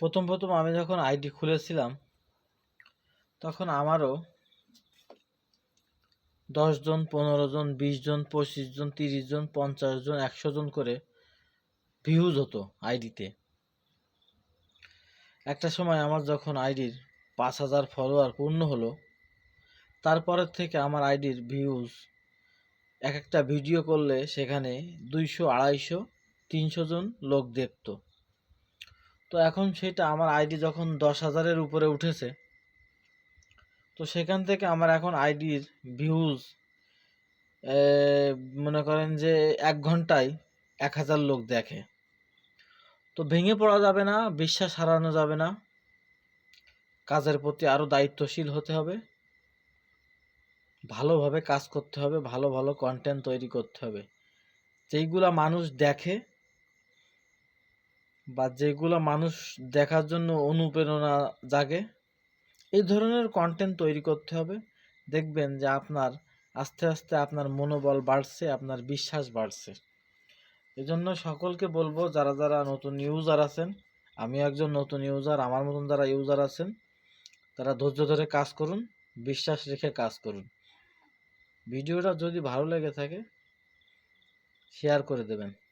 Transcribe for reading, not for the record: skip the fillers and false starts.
প্রথম আমি যখন আইডি খুলেছিলাম তখন আমারও 10 জন, 15 জন, 20 জন, 25 জন, 30 জন, 50 জন, 100 জন করে ভিউজ হতো আইডিতে। একটা সময় আমার যখন আইডির 5000 ফলোয়ার পূর্ণ হলো, তারপরের থেকে আমার আইডির ভিউজ একটা ভিডিও করলে সেখানে 200, 250, 300 জন লোক দেখত। তো এখন সেটা আমার আইডি যখন 10,000-এর উপরে উঠেছে, তো সেখান থেকে আমার এখন আইডির ভিউজ মনে করেন যে 1 ঘন্টায় 1000 লোক দেখে। তো ভেঙে পড়া যাবে না, বিশ্বাস হারানো যাবে না, কাজের প্রতি আরও দায়িত্বশীল হতে হবে, ভালোভাবে কাজ করতে হবে, ভালো ভালো কন্টেন্ট তৈরি করতে হবে। যেইগুলা মানুষ দেখে বা যেগুলো মানুষ দেখার জন্য অনুপ্রেরণা জাগে, এই ধরনের কন্টেন্ট তৈরি করতে হবে। দেখবেন যে আপনার আস্তে আস্তে আপনার মনোবল বাড়ছে, আপনার বিশ্বাস বাড়ছে। এজন্য সকলকে বলবো, যারা যারা নতুন ইউজার আছেন, আমি একজন নতুন ইউজার, আমার মতন যারা ইউজার আছেন তারা ধৈর্য ধরে কাজ করুন, বিশ্বাস রেখে কাজ করুন। ভিডিওটা যদি ভালো লেগে থাকে শেয়ার করে দেবেন।